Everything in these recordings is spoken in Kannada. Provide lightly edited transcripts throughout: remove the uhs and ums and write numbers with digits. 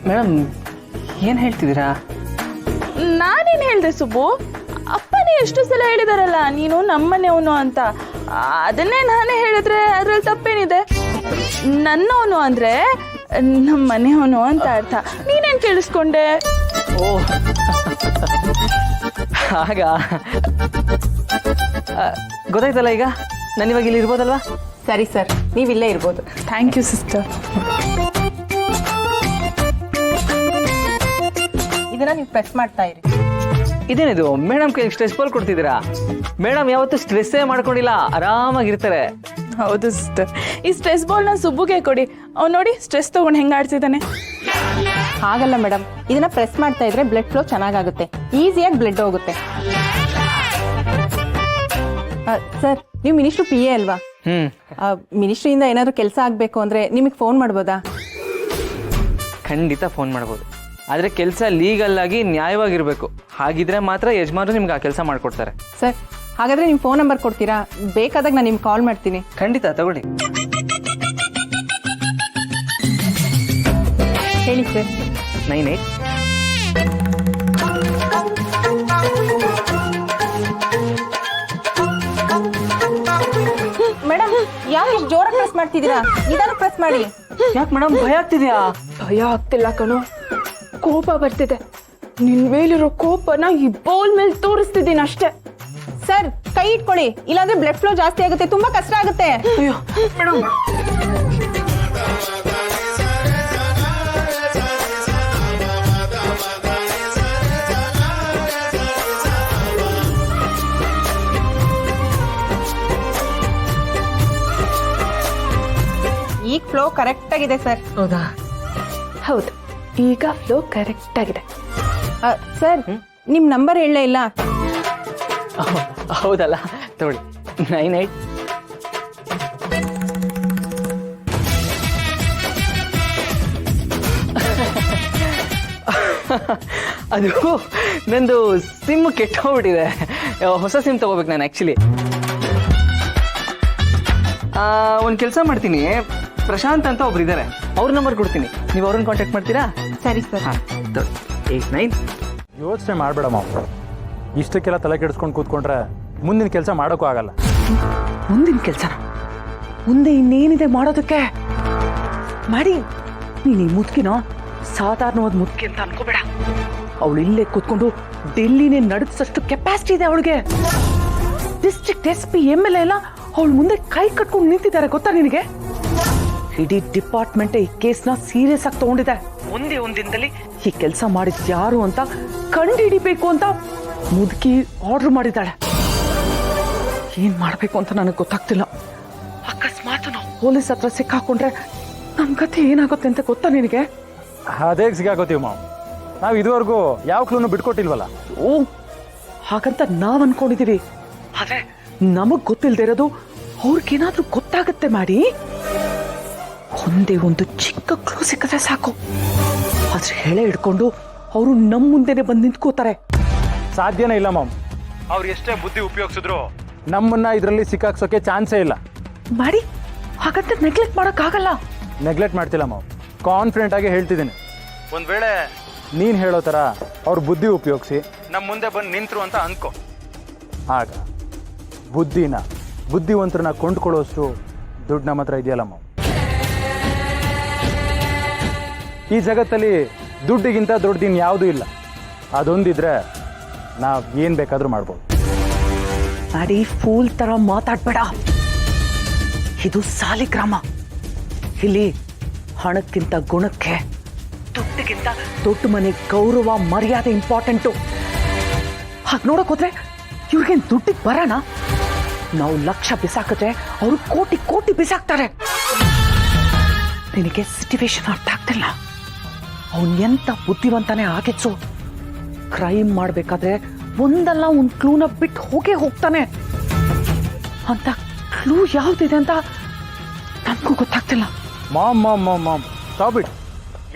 ಮೇಡಮ್ ಏನು ಹೇಳ್ತಿದ್ದೀರಾ? ನಾನೇನು ಹೇಳಿದೆ ಸುಬ್ಬು? ಅಪ್ಪನೇ ಎಷ್ಟು ಸಲ ಹೇಳಿದಾರಲ್ಲ ನೀನು ನಮ್ಮನೆಯವನು ಅಂತ. ಅದನ್ನೇ ನಾನೇ ಹೇಳಿದ್ರೆ ಅದ್ರಲ್ಲಿ ತಪ್ಪೇನಿದೆ? ನನ್ನವನು ಅಂದರೆ ನಮ್ಮ ಮನೆಯವನು ಅಂತ ಅರ್ಥ. ನೀನೇನು ಕೇಳಿಸ್ಕೊಂಡೆ? ಓ ಆಗ ಗೊತ್ತಾಯ್ತಲ್ಲ. ಈಗ ನಾನು ಇವಾಗ ಇಲ್ಲಿ ಇರ್ಬೋದಲ್ವಾ? ಸರಿ ಸರ್, ನೀವಿಲ್ಲೇ ಇರ್ಬೋದು. Thank you sister. ಇದನ್ನ ನೀವು ಪ್ರೆಸ್ ಮಾಡ್ತಾ ಇರಿ. ಇದೇನಿದು ಮೇಡಮ್ ಕೈ ಸ್ಟ್ರೆಸ್ ಬಾಲ್ ಕೊಡ್ತಿದ್ದೀರಾ? ಮೇಡಮ್ ಯಾವತ್ತೂ ಸ್ಟ್ರೆಸ್ಸೇ ಮಾಡ್ಕೊಂಡಿಲ್ಲ, ಆರಾಮಾಗಿರ್ತಾರೆ. ಹೌದು ಸಿಸ್ಟರ್. ಈ ಸ್ಟ್ರೆಸ್ ಬಾಲ್ನ ಸುಬ್ಬುಗೆ ಕೊಡಿ. ಅವ್ನು ನೋಡಿ ಸ್ಟ್ರೆಸ್ ತೊಗೊಂಡು ಹೆಂಗೆ ಆಡ್ತಿದ್ದಾನೆ. ಹಾಗಲ್ಲ ಮೇಡಮ್, ಇದನ್ನ ಪ್ರೆಸ್ ಮಾಡ್ತಾ ಇದ್ರೆ ಬ್ಲಡ್ ಫ್ಲೋ ಚೆನ್ನಾಗಾಗುತ್ತೆ, ಈಸಿಯಾಗಿ ಬ್ಲಡ್ ಹೋಗುತ್ತೆ. ಸರ್, ನೀವು ಮಿನಿಸ್ಟ್ರು ಪಿ ಎ ಅಲ್ವಾ? ಮಿನಿಸ್ಟ್ರಿಯಿಂದ ಏನಾದರೂ ಕೆಲಸ ಆಗಬೇಕು ಅಂದರೆ ನಿಮಗೆ ಫೋನ್ ಮಾಡ್ಬೋದಾ? ಖಂಡಿತ ಫೋನ್ ಮಾಡ್ಬೋದು, ಆದರೆ ಕೆಲಸ ಲೀಗಲ್ ಆಗಿ ನ್ಯಾಯವಾಗಿರಬೇಕು. ಹಾಗಿದ್ರೆ ಮಾತ್ರ ಯಜಮಾನರು ನಿಮ್ಗೆ ಆ ಕೆಲಸ ಮಾಡಿಕೊಡ್ತಾರೆ. ಸರ್, ಹಾಗಾದರೆ ನಿಮ್ಮ ಫೋನ್ ನಂಬರ್ ಕೊಡ್ತೀರಾ? ಬೇಕಾದಾಗ ನಾನು ನಿಮ್ಗೆ ಕಾಲ್ ಮಾಡ್ತೀನಿ. ಖಂಡಿತ ತಗೊಳ್ಳಿ. ಹೇಳಿ ಸರ್. 98 ಮೇಡಮ್, ಯಾಕೆ ಇಷ್ಟು ಜೋರಾಗಿ ಪ್ರೆಸ್ ಮಾಡ್ತಿದ್ದೀರಾ? ನಿಧಾನ ಪ್ರೆಸ್ ಮಾಡಿ. ಯಾಕೆ ಮೇಡಮ್, ಭಯ ಆಗ್ತಿದೆಯಾ? ಭಯ ಆಗ್ತಿಲ್ಲ ಕಣೋ, ಕೋಪ ಬರ್ತಿದೆ. ನಿನ್ ಮೇಲಿರೋ ಕೋಪನ ಈ ಬೌಲ್ ಮೇಲೆ ತೋರಿಸ್ತಿದ್ದೀನಿ ಅಷ್ಟೇ. ಸರ್, ಕೈ ಇಟ್ಕೊಳ್ಳಿ, ಇಲ್ಲಾಂದ್ರೆ ಬ್ಲಡ್ ಫ್ಲೋ ಜಾಸ್ತಿ ಆಗುತ್ತೆ, ತುಂಬಾ ಕಷ್ಟ ಆಗುತ್ತೆ. ಅಯ್ಯೋ ಮೇಡಮ್. ಈಗ ಫ್ಲೋ ಕರೆಕ್ಟ್ ಆಗಿದೆ ಸರ್. ಹೌದಾ? ಹೌದು, ಈಗ ಫ್ಲೋ ಕರೆಕ್ಟ್ ಆಗಿದೆ. ಸರ್, ನಿಮ್ ನಂಬರ್ ಹೇಳಲೇ ಇಲ್ಲ. ಹೌದಲ್ಲ, ತಗೊಳ್ಳಿ. 98 ಅದು ನಂದು ಸಿಮ್ ಕೆಟ್ಟೋಗ್ಬಿಟ್ಟಿದೆ. ಹೊಸ ಸಿಮ್ ತಗೋಬೇಕು ನಾನು ಆ್ಯಕ್ಚುಲಿ. ಒಂದು ಕೆಲಸ ಮಾಡ್ತೀನಿ, ಪ್ರಶಾಂತ್ ಅಂತ ಒಬ್ರು ಇದ್ದಾರೆ, ಅವ್ರ ನಂಬರ್ ಕೊಡ್ತೀನಿ, ನೀವು ಅವ್ರನ್ನ ಕಾಂಟ್ಯಾಕ್ಟ್ ಮಾಡ್ತೀರಾ? ಸರಿ ಸರ್. 89 ಯೋಚನೆ ಮಾಡಬೇಡ ಮಾವ. ಇಷ್ಟಕ್ಕೆಲ್ಲ ತಲೆ ಕೆಡಿಸ್ಕೊಂಡು ಕೂತ್ಕೊಂಡ್ರೆ ಮುಂದಿನ ಕೆಲಸ ಮಾಡೋಕ್ಕೂ ಆಗಲ್ಲ. ಮುಂದಿನ ಕೆಲಸನ ಮುಂದೆ ಇನ್ನೇನಿದೆ ಮಾಡೋದಕ್ಕೆ? ಮಾಡಿ. ನೀನು ಈ ಮುದುಕಿನೋ ಸಾಧಾರಣವಾದ ಮುದುಕಿ ಅಂತ ಅನ್ಕೋಬೇಡ. ಅವಳು ಇಲ್ಲೇ ಕೂತ್ಕೊಂಡು ಡೆಲ್ಲಿನೇ ನಡೆಸಷ್ಟು ಕೆಪಾಸಿಟಿ ಇದೆ ಅವಳಿಗೆ. ಡಿಸ್ಟ್ರಿಕ್ಟ್ SP MLA ಎಲ್ಲ ಅವಳು ಮುಂದೆ ಕೈ ಕಟ್ಕೊಂಡು ನಿಂತಿದ್ದಾರೆ, ಗೊತ್ತಾ ನಿನಗೆ? ಇಡೀ ಡಿಪಾರ್ಟ್ಮೆಂಟ್ ಈ ಕೇಸ್ನ ಸೀರಿಯಸ್ ಆಗಿ ತಗೊಂಡಿದೆ. ಒಂದೇ ಒಂದಿನದಲ್ಲಿ ಈ ಕೆಲಸ ಮಾಡಿದ್ ಯಾರು ಅಂತ ಕಂಡು ಹಿಡಿಬೇಕು ಅಂತ ಮುದುಕಿ ಆರ್ಡರ್ ಮಾಡಿದ್ದಾಳೆ. ಏನ್ ಮಾಡ್ಬೇಕು ಅಂತ ನನಗೆ ಗೊತ್ತಾಗ್ತಿಲ್ಲ. ಅಕಸ್ಮಾತ್ ನಾವು ಪೊಲೀಸ್ ಹತ್ರ ಸಿಕ್ಕಾಕೊಂಡ್ರೆ ನಮ್ ಕಥೆ ಏನಾಗುತ್ತೆ ಅಂತ ಗೊತ್ತಾ ನಿನಗೆ? ಅದೇ ಸಿಗಾಕೋತೀವಿ ಮಾವ. ನಾವು ಇದುವರೆಗೂ ಯಾವ ಕ್ಲೂನು ಬಿಟ್ಕೊಟ್ಟಿಲ್ವಲ್ಲ. ಓ, ಹಾಗಂತ ನಾವ್ ಅನ್ಕೊಂಡಿದೀವಿ. ಆದ್ರೆ ನಮಗ್ ಗೊತ್ತಿಲ್ದೇ ಇರೋದು ಅವ್ರಿಗೇನಾದ್ರೂ ಗೊತ್ತಾಗತ್ತೆ ಮಾಡಿ. ಒಂದೇ ಒಂದು ಚಿಕ್ಕ ಕ್ಲೂ ಸಿಕ್ಕಿದ್ರೆ ಸಾಕು, ಆದ್ರೆ ಹೆಳೆ ಹಿಡ್ಕೊಂಡು ಅವರು ನಮ್ ಮುಂದೆನೆ ಬಂದು ನಿಂತ್ಕೋತಾರೆ. ಸಾಧ್ಯನೇ ಇಲ್ಲ ಮಾಮ್. ಅವ್ರು ಎಷ್ಟೇ ಬುದ್ಧಿ ಉಪಯೋಗಿಸಿದ್ರು ನಮ್ಮನ್ನ ಇದರಲ್ಲಿ ಸಿಕ್ಕಾಕ್ಸೋಕೆ ಚಾನ್ಸೇ ಇಲ್ಲ. ಮಾಡಿ. ಹಾಗಂತ ನೆಗ್ಲೆಕ್ಟ್ ಮಾಡೋಕ್ಕಾಗಲ್ಲ. ನೆಗ್ಲೆಕ್ಟ್ ಮಾಡ್ತಿಲ್ಲ ಮಾಮ್, ಕಾನ್ಫಿಡೆಂಟ್ ಆಗಿ ಹೇಳ್ತಿದ್ದೀನಿ. ಒಂದ್ ವೇಳೆ ನೀನ್ ಹೇಳೋ ತರ ಅವ್ರ ಬುದ್ಧಿ ಉಪಯೋಗಿಸಿ ನಮ್ಮ ಮುಂದೆ ಬಂದು ನಿಂತ್ರು ಅಂತ ಅನ್ಕೋ, ಆಗ ಬುದ್ಧಿವಂತರನ್ನ ಕೊಂಡ್ಕೊಳ್ಳೋಷ್ಟು ದುಡ್ಡು ನಮ್ಮ ಹತ್ರ ಇದೆಯಲ್ಲ ಮಾಮ್. ಈ ಜಗತ್ತಲ್ಲಿ ದುಡ್ಡಿಗಿಂತ ದೊಡ್ಡದಿನ್ ಯಾವುದೂ ಇಲ್ಲ. ಅದೊಂದಿದ್ರೆ ನಾವ್ ಏನ್ ಬೇಕಾದ್ರೂ ಮಾಡ್ಬೋದು. ಮಾಡಿ. ಫೂಲ್ ತರ ಮಾತಾಡ್ಬೇಡ. ಇದು ಸಾಲಿಗ್ರಾಮ. ಇಲ್ಲಿ ಹಣಕ್ಕಿಂತ ಗುಣಕ್ಕೆ, ದುಡ್ಡಿಗಿಂತ ದೊಡ್ಡ ಮನೆ ಗೌರವ ಮರ್ಯಾದೆ ಇಂಪಾರ್ಟೆಂಟು. ಹಾಗೆ ನೋಡಕ್ ಹೋದ್ರೆ ಇವ್ರಿಗೇನ್ ದುಡ್ಡಿಗೆ ಬರೋಣ? ನಾವು ಲಕ್ಷ ಬಿಸಾಕಿದ್ರೆ ಅವರು ಕೋಟಿ ಕೋಟಿ ಬಿಸಾಕ್ತಾರೆ. ನಿನಗೆ ಸಿಚುವೇಶನ್ ಅರ್ಥ ಆಗ್ತಿಲ್ಲ. ಅವನ್ ಎಂತ ಬುದ್ಧಿವಂತನೇ ಆಗಿತ್ತು. ಕ್ರೈಮ್ ಮಾಡ್ಬೇಕಾದ್ರೆ ಒಂದಲ್ಲ ಒಂದು ಕ್ಲೂನ ಬಿಟ್ಟು ಹೋಗೇ ಹೋಗ್ತಾನೆ. ಅಂತ ಕ್ಲೂ ಯಾವ್ದಿದೆ ಅಂತ ನಮಗೂ ಗೊತ್ತಾಗ್ತಿಲ್ಲ. Ma'am ma'am ma'am ma'am stop it.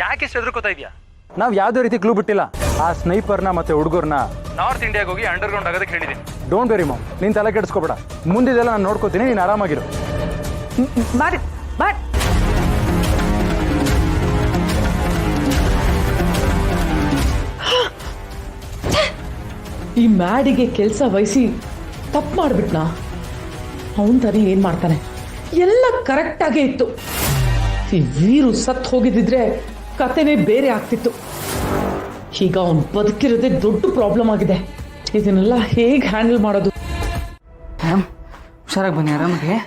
ಯಾಕೆ ಹೆದರ್ಕೋತಾ ಇದೆಯಾ? ನಾವು ಯಾವುದೇ ರೀತಿ ಕ್ಲೂ ಬಿಟ್ಟಿಲ್ಲ. ಆ ಸ್ನೈಪರ್ನ ಮತ್ತೆ ಹುಡುಗರನ್ನ ನಾರ್ತ್ ಇಂಡಿಯಾಗೆ ಹೋಗಿ ಅಂಡರ್ಗ್ರೌಂಡ್ ಆಗೋದಕ್ಕೆ ಹೇಳಿದ್ದೀನಿ. ಡೋಂಟ್ ವೆರಿ ಮಾಮ್, ನೀನು ತಲೆ ಕೆಡಿಸ್ಕೋಬೇಡ. ಮುಂದಿದೆಲ್ಲ ನಾನು ನೋಡ್ಕೋತೀನಿ, ನೀನು ಆರಾಮಾಗಿರು. ಮಾಡಿ. ಈ ಮ್ಯಾಡಿಗೆ ಕೆಲಸ ವಹಿಸಿ ತಪ್ಪು ಮಾಡಿಬಿಟ್ನಾ? ಅವನ್ ತಾನೇ ಏನು ಮಾಡ್ತಾನೆ? ಎಲ್ಲ ಕರೆಕ್ಟಾಗೇ ಇತ್ತು. ಈ ವೀರು ಸತ್ತು ಹೋಗಿದ್ದಿದ್ರೆ ಕತೆನೇ ಬೇರೆ ಆಗ್ತಿತ್ತು. ಈಗ ಅವನು ಬದುಕಿರೋದೇ ದೊಡ್ಡ ಪ್ರಾಬ್ಲಮ್ ಆಗಿದೆ. ಇದನ್ನೆಲ್ಲ ಹೇಗೆ ಹ್ಯಾಂಡಲ್ ಮಾಡೋದು? ಮೇಡಮ್ ಹುಷಾರಾಗಿ ಬನ್ನಿ, ಆರಾಮಾಗಿ.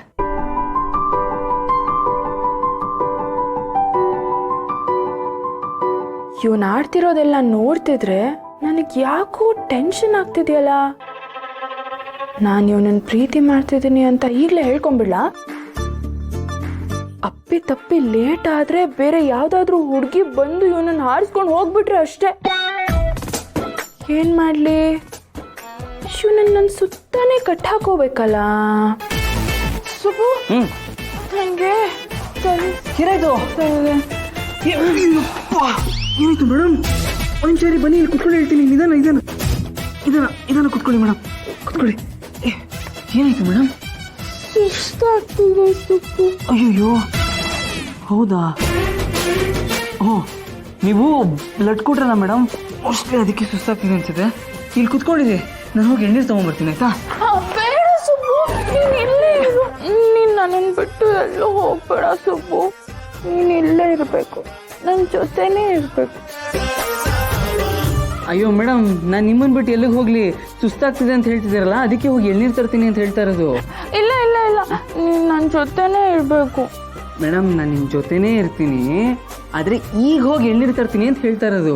ಇವನು ಆಡ್ತಿರೋದೆಲ್ಲ ನೋಡ್ತಿದ್ರೆ ನನಗೆ ಯಾಕೋ ಟೆನ್ಷನ್ ಆಗ್ತಿದೆಯಲ್ಲ. ನಾನು ಇವನನ್ನು ಪ್ರೀತಿ ಮಾಡ್ತಿದ್ದೀನಿ ಅಂತ ಈಗಲೇ ಹೇಳ್ಕೊಂಬಿಡ್ಲಾ? ಅಪ್ಪಿ ತಪ್ಪಿ ಲೇಟ್ ಆದ್ರೆ ಬೇರೆ ಯಾವ್ದಾದ್ರು ಹುಡುಗಿ ಬಂದು ಇವನನ್ನು ಹಾರಿಸ್ಕೊಂಡು ಹೋಗ್ಬಿಟ್ರೆ ಅಷ್ಟೇ. ಏನ್ ಮಾಡ್ಲಿ? ಇವನನ್ನು ನನ್ನ ಸುತ್ತಾನೆ ಕಟ್ ಹಾಕೋಬೇಕಲ್ಲ. ಸುಬ್ಬು ನನಗೆ ಏನಾಯ್ತು? ಏನಾಯ್ತು ಮೇಡಮ್? ಒಂದು ಸರಿ ಬನ್ನಿ, ಇಲ್ಲಿ ಕುತ್ಕೊಳ್ಳಿ, ಹೇಳ್ತೀನಿ. ನಿಧಾನ ಕುತ್ಕೊಳ್ಳಿ ಮೇಡಮ್, ಕುತ್ಕೊಳ್ಳಿ. ಏನಾಯ್ತು ಮೇಡಮ್? ಸುಸ್ತಾಗ್ತಿದೆ ಸುಬ್ಬು. ಅಯ್ಯೋ ಹೌದಾ? ನೀವು ಬ್ಲಡ್ ಕೊಟ್ರಲ್ಲ ಮೇಡಮ್, ಮೋಸ್ಟ್ಲಿ ಅದಕ್ಕೆ ಸುಸ್ತಾಗ್ತಿದೆ ಅನ್ಸುತ್ತೆ. ಇಲ್ಲಿ ಕುತ್ಕೊಂಡಿದೆ, ನಾನು ಹೋಗಿ ಎಣ್ಣೀರು ತೊಗೊಂಡ್ಬರ್ತೀನಿ ಆಯ್ತಾ? ಬೇಡ ಸುಬ್ಬು, ನೀನು ಇಲ್ಲೇ ಇರು. ನೀನು ನನ್ನನ್ನು ಬಿಟ್ಟು ಎಲ್ಲೂ ಹೋಗ್ಬೇಡ ಸುಬ್ಬು. ನೀನು ಇಲ್ಲೇ ಇರಬೇಕು, ನನ್ನ ಜೊತೆನೇ ಇರಬೇಕು. ಅಯ್ಯೋ ಮೇಡಮ್, ನಾನು ನಿಮ್ಮನ್ನು ಬಿಟ್ಟು ಎಲ್ಲಿಗೆ ಹೋಗ್ಲಿ? ಸುಸ್ತಾಗ್ತಿದೆ ಅಂತ ಹೇಳ್ತಿದ್ದೀರಲ್ಲ, ಅದಕ್ಕೆ ಹೋಗಿ ಎಳ್ನೀರು ತರ್ತೀನಿ ಅಂತ ಹೇಳ್ತಾ ಇರೋದು. ಇಲ್ಲ ಇಲ್ಲ ಇಲ್ಲ, ನೀನು ನನ್ನ ಜೊತೆನೇ ಇರಬೇಕು. ಮೇಡಮ್ ನಾನು ನಿಮ್ಮ ಜೊತೆನೇ ಇರ್ತೀನಿ, ಆದರೆ ಈಗ ಹೋಗಿ ಎಳ್ನೀರು ತರ್ತೀನಿ ಅಂತ ಹೇಳ್ತಾ ಇರೋದು.